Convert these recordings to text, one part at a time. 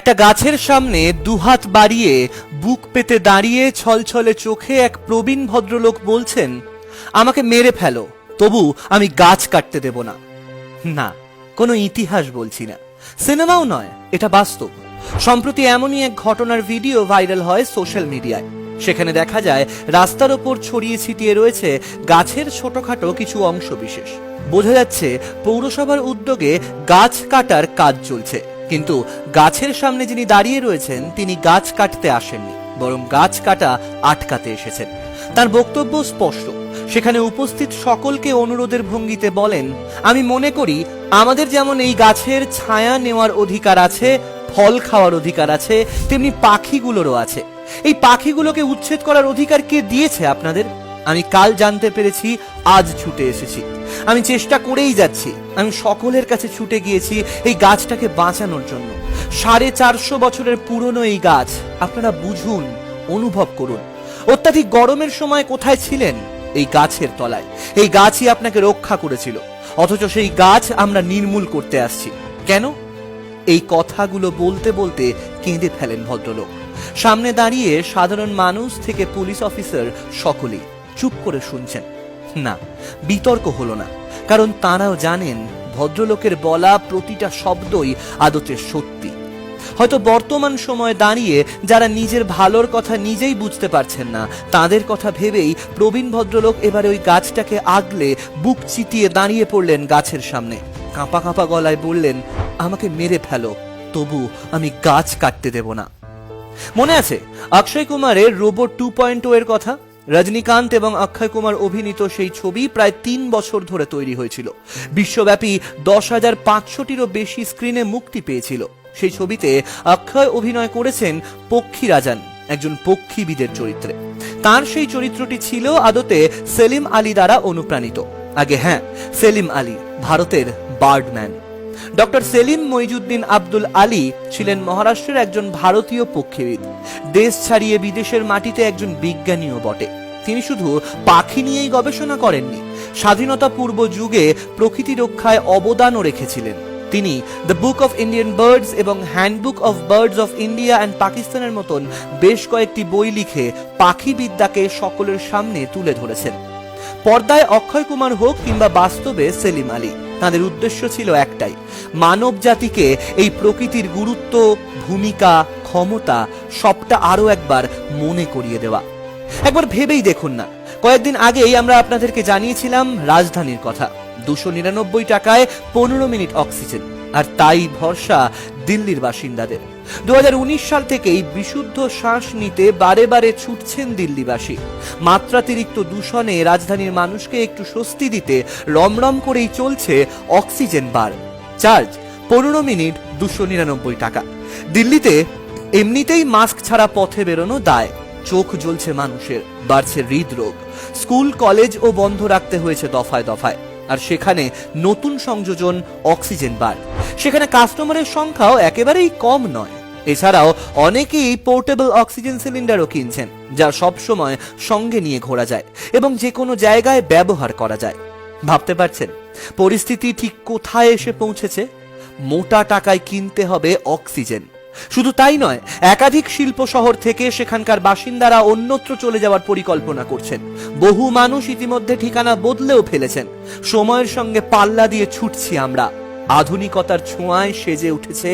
একটা গাছের সামনে দুহাত বাড়িয়ে বুক পেতে দাঁড়িয়ে ছলছলে চোখে এক প্রবীণ ভদ্রলোক বলছেন, আমাকে মেরে ফেলো, তবু আমি গাছ কাটতে দেব না। না, কোনো ইতিহাস বলছি না, সিনেমাও নয়, এটা বাস্তব। সম্প্রতি এমনই এক ঘটনার ভিডিও ভাইরাল হয় সোশ্যাল মিডিয়ায়। সেখানে দেখা যায় রাস্তার ওপর ছড়িয়ে ছিটিয়ে রয়েছে গাছের ছোটখাটো কিছু অংশ বিশেষ। বোঝা যাচ্ছে পৌরসভার উদ্যোগে গাছ কাটার কাজ চলছে, কিন্তু গাছের সামনে যিনি দাঁড়িয়ে রয়েছেন তিনি গাছ কাটতে আসেননি, বরং গাছ কাটা আটকাতে এসেছেন। তার বক্তব্য স্পষ্ট। সেখানে উপস্থিত সকলকে অনুরোধের ভঙ্গিতে বলেন, আমি মনে করি আমাদের যেমন এই গাছের ছায়া নেওয়ার অধিকার আছে, ফল খাওয়ার অধিকার আছে, তেমনি পাখিগুলোরও আছে। এই পাখিগুলোকে উচ্ছেদ করার অধিকার কে দিয়েছে আপনাদের? আমি কাল জানতে পেরেছি, আজ ছুটে এসেছি। আমি চেষ্টা করেই যাচ্ছি। আমি সকলের কাছে ছুটে গিয়েছি এই গাছটাকে বাঁচানোর জন্য। 450 বছরের পুরনো এই গাছ, আপনারা বুঝুন, অনুভব করুন। অত্যাধিক গরমের সময় কোথায় ছিলেন? এই গাছের তলায়। এই গাছই আপনাকে রক্ষা করেছিল, অথচ সেই গাছ আমরা নির্মূল করতে আসছি কেন? এই কথাগুলো বলতে বলতে কেঁদে ফেলেন ভদ্রলোক। সামনে দাঁড়িয়ে সাধারণ মানুষ থেকে পুলিশ অফিসার সকলেই চুপ করে শুনছেন। না, বিতর্ক হলো না, কারণ তাঁরাও জানেন ভদ্রলোকের বলা প্রতিটা শব্দই আদতে সত্যি। হয়তো বর্তমান সময়ে দাঁড়িয়ে যারা নিজের ভালোর কথা নিজেই বুঝতে পারছেন না, তাদের কথা ভেবেই প্রবীণ ভদ্রলোক এবারে ওই গাছটাকে আগলে বুক চিতিয়ে দাঁড়িয়ে পড়লেন গাছের সামনে। কাঁপা কাঁপা গলায় বললেন, আমাকে মেরে ফেলো, তবু আমি গাছ কাটতে দেব না। মনে আছে অক্ষয় কুমারের রোবট 2.0 এর কথা? রজনীকান্ত এবং অক্ষয় কুমার অভিনীত সেই ছবি প্রায় 3 বছর ধরে তৈরি হয়েছিল। বিশ্বব্যাপী 10,500টিরও বেশি স্ক্রিনে মুক্তি পেয়েছিল। সেই ছবিতে অক্ষয় অভিনয় করেছেন পক্ষী রাজান, একজন পক্ষীবিদের চরিত্রে। তার সেই চরিত্রটি ছিল আদতে সেলিম আলী দ্বারা অনুপ্রাণিত। আগে হ্যাঁ, সেলিম আলী, ভারতের বার্ডম্যান। ডক্টর সেলিম মইজুদ্দিন আব্দুল আলী ছিলেন মহারাষ্ট্রের একজন ভারতীয় পক্ষীবিদ। দেশ ছাড়িয়ে বিদেশের মাটিতে একজন বিজ্ঞানীও বটে। তিনি শুধু পাখি নিয়েই গবেষণা করেননি, স্বাধীনতা পূর্ব যুগে প্রকৃতি রক্ষায় অবদানও রেখেছিলেন। তিনি the book of Indian birds এবং handbook of birds of India and পাকিস্তানের মতন বেশ কয়েকটি বই লিখে পাখিবিদ্যাকে সকলের সামনে তুলে ধরেছেন। পর্দায় অক্ষয় কুমার হোক কিংবা বাস্তবে সেলিম আলী, তাদের উদ্দেশ্য ছিল একটাই, মানব জাতিকে এই প্রকৃতির গুরুত্ব, ভূমিকা, ক্ষমতা সবটা আরো একবার মনে করিয়ে দেওয়া। একবার ভেবেই দেখুন না, কয়েকদিন আগেই আমরা আপনাদেরকে জানিয়েছিলাম রাজধানীর কথা। 299 টাকায় 15 মিনিট অক্সিজেন, আর তাই ভরসা দিল্লির বাসিন্দাদের। 2019 সাল থেকেই বিশুদ্ধ শ্বাস নিতে বারে বারে ছুটছেন দিল্লিবাসী। মাত্রাতিরিক্ত দূষণে রাজধানীর মানুষকে একটু স্বস্তি দিতে রমরম করেই চলছে অক্সিজেন বার। চার্জ 15 মিনিট 299 টাকা। দিল্লিতে এমনিতেই মাস্ক ছাড়া পথে বেরোনো দায়। চোখ জ্বলছে মানুষের, বাড়ছে হৃদরোগ। স্কুল কলেজও বন্ধ রাখতে হয়েছে দফায় দফায়। আর সেখানে নতুন সংযোজন অক্সিজেন বার। সেখানে কাস্টমারের সংখ্যাও একেবারেই কম নয়। এছাড়াও অনেকেই পোর্টেবল অক্সিজেন সিলিন্ডারও কিনছেন, যা সব সময় সঙ্গে নিয়ে ঘোরা যায় এবং যে কোনো জায়গায় ব্যবহার করা যায়। ভাবতে পারছেন পরিস্থিতি ঠিক কোথায় এসে পৌঁছেছে? মোটা টাকায় কিনতে হবে অক্সিজেন। শুধু তাই নয়, একাধিক শিল্প শহর থেকে সেখানকার বাসিন্দারা অন্যত্র চলে যাওয়ার পরিকল্পনা করছেন। বহু মানুষ ইতিমধ্যে ঠিকানা বদলেও ফেলেছেন। সময়ের সঙ্গে পাল্লা দিয়ে ছুটছি আমরা। আধুনিকতার ছোঁয়ায় সেজে উঠেছে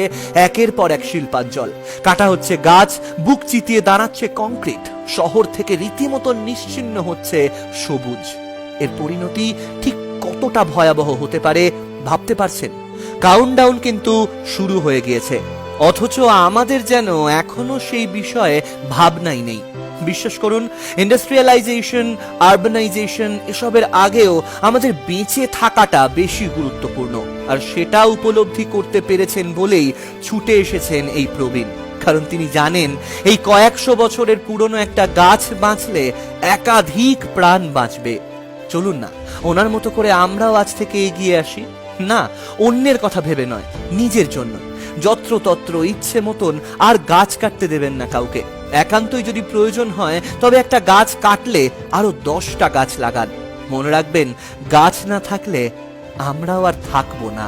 একের পর এক শিল্পাঞ্চল। কাটা হচ্ছে গাছ, বুক চিতিয়ে দাঁড়াচ্ছে কংক্রিট। শহর থেকে রীতিমতো নিশ্চিহ্ন হচ্ছে সবুজ। এর পরিণতি ঠিক কতটা ভয়াবহ হতে পারে ভাবতে পারছেন? কাউন্টডাউন কিন্তু শুরু হয়ে গিয়েছে, অথচ আমাদের যেন এখনো সেই বিষয়ে ভাবনাই নেই। বিশ্বাস করুন, ইন্ডাস্ট্রিয়ালাইজেশন, আরবানাইজেশন এসবের আগেও আমাদের বেঁচে থাকাটা বেশি গুরুত্বপূর্ণ, আর সেটা উপলব্ধি করতে পেরেছেন বলেই ছুটে এসেছেন এই প্রবীণ। কারণ তিনি জানেন এই কয়েকশো বছরের পুরনো একটা গাছ বাঁচলে একাধিক প্রাণ বাঁচবে। চলুন না, ওনার মতো করে আমরাও আজ থেকে এগিয়ে আসি। না, অন্যের কথা ভেবে নয়, নিজের জন্য। যত্রতত্র ইচ্ছে মতন আর গাছ কাটতে দেবেন না কাউকে। একান্তই যদি প্রয়োজন হয় তবে একটা গাছ কাটলে আরো 10টা গাছ লাগান। মনে রাখবেন, গাছ না থাকলে আমরাও আর থাকবো না।